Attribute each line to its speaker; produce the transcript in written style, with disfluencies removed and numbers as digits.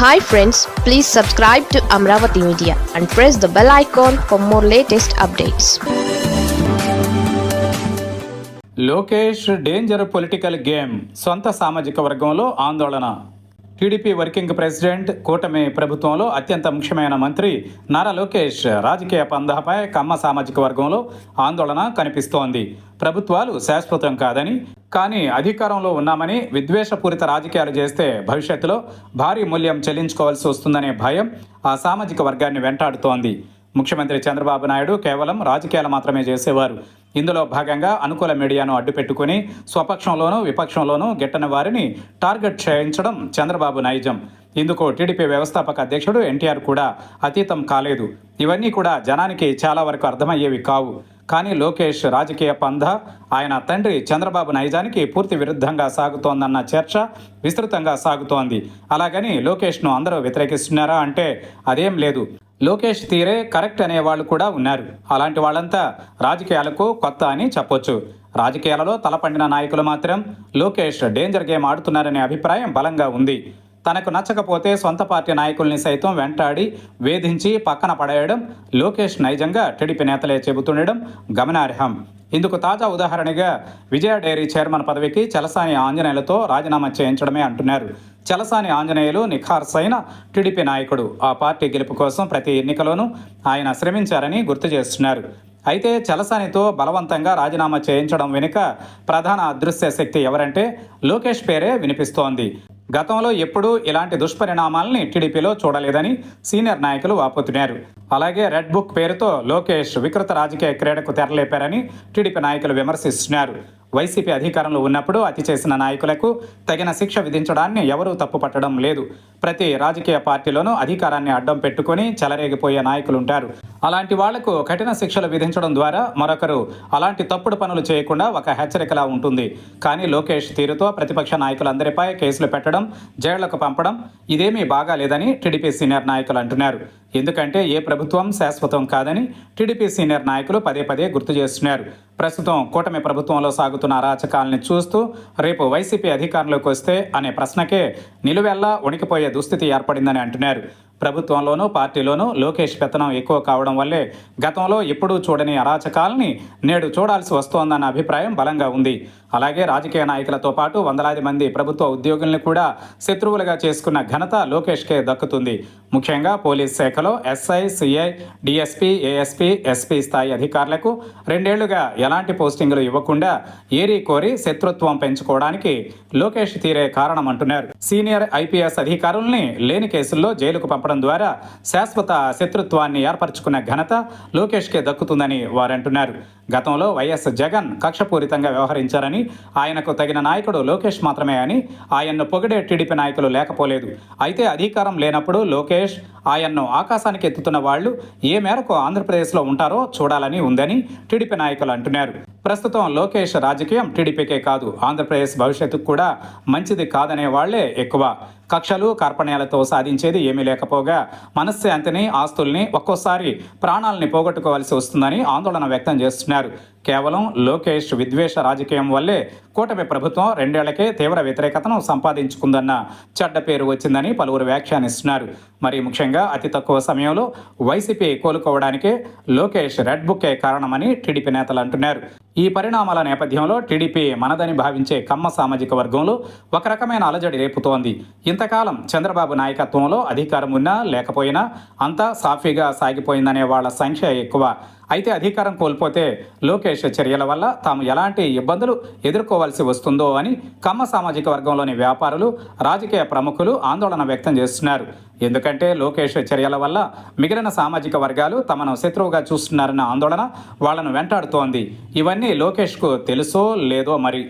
Speaker 1: Hi friends, please subscribe to Amravati Media and press the bell icon for more latest updates.
Speaker 2: Lokesh danger political game, సొంత సామాజిక వర్గంలో ఆందోళన. TDP working president, కూటమి ప్రభుత్వంలో అత్యంత ముఖ్యమైన మంత్రి నారా లోకేష్ రాజకీయ పందాపై కమ్మ సామాజిక వర్గంలో ఆందోళన కనిపిస్తోంది. ప్రభుత్వాలు శాశ్వతం కాదని, కానీ అధికారంలో ఉన్నామని విద్వేషపూరిత రాజకీయాలు చేస్తే భవిష్యత్తులో భారీ మూల్యం చెల్లించుకోవాల్సి వస్తుందనే భయం ఆ సామాజిక వర్గాన్ని వెంటాడుతోంది. ముఖ్యమంత్రి చంద్రబాబు నాయుడు కేవలం రాజకీయాలు మాత్రమే చేసేవారు. ఇందులో భాగంగా అనుకూల మీడియాను అడ్డుపెట్టుకుని స్వపక్షంలోనూ విపక్షంలోనూ గిట్టని వారిని టార్గెట్ చేయించడం చంద్రబాబు నైజం. ఇందుకు టీడీపీ వ్యవస్థాపక అధ్యక్షుడు ఎన్టీఆర్ కూడా అతీతం కాలేదు. ఇవన్నీ కూడా జనానికి చాలా వరకు అర్థమయ్యేవి కావు. కానీ లోకేష్ రాజకీయ పంధా ఆయన తండ్రి చంద్రబాబు నైజానికి పూర్తి విరుద్ధంగా సాగుతోందన్న చర్చ విస్తృతంగా సాగుతోంది. అలాగని లోకేష్ను అందరూ వ్యతిరేకిస్తున్నారా అంటే అదేం లేదు. లోకేష్ తీరే కరెక్ట్ అనే వాళ్ళు కూడా ఉన్నారు. అలాంటి వాళ్ళంతా రాజకీయాలకు కొత్త అని చెప్పొచ్చు. రాజకీయాలలో తలపండిన నాయకులు మాత్రం లోకేష్ డేంజర్ గేమ్ ఆడుతున్నారనే అభిప్రాయం బలంగా ఉంది. తనకు నచ్చకపోతే సొంత పార్టీ నాయకుల్ని సైతం వెంటాడి వేధించి పక్కన పడేయడం లోకేష్ నైజంగా టీడీపీ నేతలే చెబుతుండడం గమనార్హం. ఇందుకు తాజా ఉదాహరణగా విజయ డైరీ చైర్మన్ పదవికి చలసాని ఆంజనేయులతో రాజీనామా చేయించడమే అంటున్నారు. చలసాని ఆంజనేయులు నిఖార్సైన టీడీపీ నాయకుడు. ఆ పార్టీ గెలుపు కోసం ప్రతి ఎన్నికలోనూ ఆయన శ్రమించారని గుర్తు చేస్తున్నారు. అయితే చలసానితో బలవంతంగా రాజీనామా చేయించడం వెనుక ప్రధాన అదృశ్య శక్తి ఎవరంటే లోకేష్ పేరే వినిపిస్తోంది. గతంలో ఎప్పుడూ ఇలాంటి దుష్పరిణామాలని టీడీపీలో చూడలేదని సీనియర్ నాయకులు వాపోతున్నారు. అలాగే రెడ్ బుక్ పేరుతో లోకేష్ వికృత రాజకీయ క్రీడకు తెరలేపారని టీడీపీ నాయకులు విమర్శిస్తున్నారు. వైసీపీ అధికారంలో ఉన్నప్పుడు అతి చేసిన నాయకులకు తగిన శిక్ష విధించడాన్ని ఎవరూ తప్పుపట్టడం లేదు. ప్రతి రాజకీయ పార్టీలోనూ అధికారాన్ని అడ్డం పెట్టుకుని చెలరేగిపోయే నాయకులుంటారు. అలాంటి వాళ్లకు కఠిన శిక్షలు విధించడం ద్వారా మరొకరు అలాంటి తప్పుడు పనులు చేయకుండా ఒక హెచ్చరికలా ఉంటుంది. కానీ లోకేష్ తీరుతో ప్రతిపక్ష నాయకులందరిపై కేసులు పెట్టడం, జైళ్లకు పంపడం ఇదేమీ బాగాలేదని టీడీపీ సీనియర్ నాయకులు అంటున్నారు. ఎందుకంటే ఏ ప్రభుత్వం శాశ్వతం కాదని టీడీపీ సీనియర్ నాయకులు పదే పదే గుర్తు చేస్తున్నారు. ప్రస్తుతం కూటమి ప్రభుత్వంలో సాగుతున్న అరాచకాలని చూస్తూ రేపు వైసీపీ అధికారంలోకి వస్తే అనే ప్రశ్నకే నిలువెల్లా వణికిపోయే దుస్థితి ఏర్పడిందని అంటున్నారు. ప్రభుత్వంలోనూ పార్టీలోనూ లోకేష్ పెత్తనం ఎక్కువ కావడం వల్లే గతంలో ఎప్పుడూ చూడని అరాచకాలని నేడు చూడాల్సి వస్తోందన్న అభిప్రాయం బలంగా ఉంది. అలాగే రాజకీయ నాయకులతో పాటు వందలాది మంది ప్రభుత్వ ఉద్యోగుల్ని కూడా శత్రువులుగా చేసుకున్న ఘనత లోకేష్కే దక్కుతుంది. ముఖ్యంగా పోలీస్ శాఖలో SI, CI, DSP, ASP, SP స్థాయి అధికారులకు 2 ఏళ్లుగా ఎలాంటి పోస్టింగులు ఇవ్వకుండా ఏరి కోరి శత్రుత్వం పెంచుకోవడానికి లోకేష్ తీరే కారణమంటున్నారు. సీనియర్ ఐపీఎస్ అధికారుల్ని లేని కేసుల్లో జైలుకు పంపడం ద్వారా శాశ్వత శత్రుత్వాన్ని ఏర్పరచుకున్న ఘనత లోకేష్కే దక్కుతుందని వారంటున్నారు. గతంలో వైఎస్ జగన్ కక్షపూరితంగా వ్యవహరించారని, ఆయనకు తగిన నాయకుడు లోకేష్ మాత్రమే అని ఆయన్ను పొగిడే టీడీపీ నాయకులు లేకపోలేదు. అయితే అధికారం లేనప్పుడు లోకేష్, ఆయన్ను ఆకాశానికి ఎత్తుతున్న వాళ్లు ఏ మేరకు ఆంధ్రప్రదేశ్లో ఉంటారో చూడాలని ఉందని టీడీపీ నాయకులు అంటున్నారు. ప్రస్తుతం లోకేష్ రాజకీయం టీడీపీకే కాదు, ఆంధ్రప్రదేశ్ భవిష్యత్తుకు కూడా మంచిది కాదనే వాళ్లే ఎక్కువ. కక్షలు కార్పణ్యాలతో సాధించేది ఏమీ లేకపోగా మనశ్శాంతిని, ఆస్తుల్ని, ఒక్కోసారి ప్రాణాలని పోగొట్టుకోవాల్సి వస్తుందని ఆందోళన వ్యక్తం చేస్తున్నారు. కేవలం లోకేష్ విద్వేష రాజకీయం వల్లే కూటమి ప్రభుత్వం 2 ఏళ్లకే తీవ్ర వ్యతిరేకతను సంపాదించుకుందన్న చెడ్డ పేరు వచ్చిందని పలువురు వ్యాఖ్యానిస్తున్నారు. మరి ముఖ్యంగా అతి తక్కువ సమయంలో వైసీపీ కోలుకోవడానికే లోకేష్ రెడ్ బుక్కే కారణమని టీడీపీ నేతలు అంటున్నారు. ఈ పరిణామాల నేపథ్యంలో టీడీపీ మనదని భావించే కమ్మ సామాజిక వర్గంలో ఒక రకమైన అలజడి రేపుతోంది. ఇంతకాలం చంద్రబాబు నాయకత్వంలో అధికారం ఉన్నా లేకపోయినా అంతా సాఫీగా సాగిపోయిందనే వాళ్ల సంఖ్య ఎక్కువ. అయితే అధికారం కోల్పోతే లోకేష్ చర్యల వల్ల తాము ఎలాంటి ఇబ్బందులు ఎదుర్కోవాల్సి వస్తుందో అని కమ్మ సామాజిక వర్గంలోని వ్యాపారులు, రాజకీయ ప్రముఖులు ఆందోళన వ్యక్తం చేస్తున్నారు. ఎందుకంటే లోకేష్ చర్యల వల్ల మిగిలిన సామాజిక వర్గాలు తమను శత్రువుగా చూస్తున్నారన్న ఆందోళన వాళ్లను వెంటాడుతోంది. ఇవన్నీ లోకేష్కు తెలుసో లేదో మరి.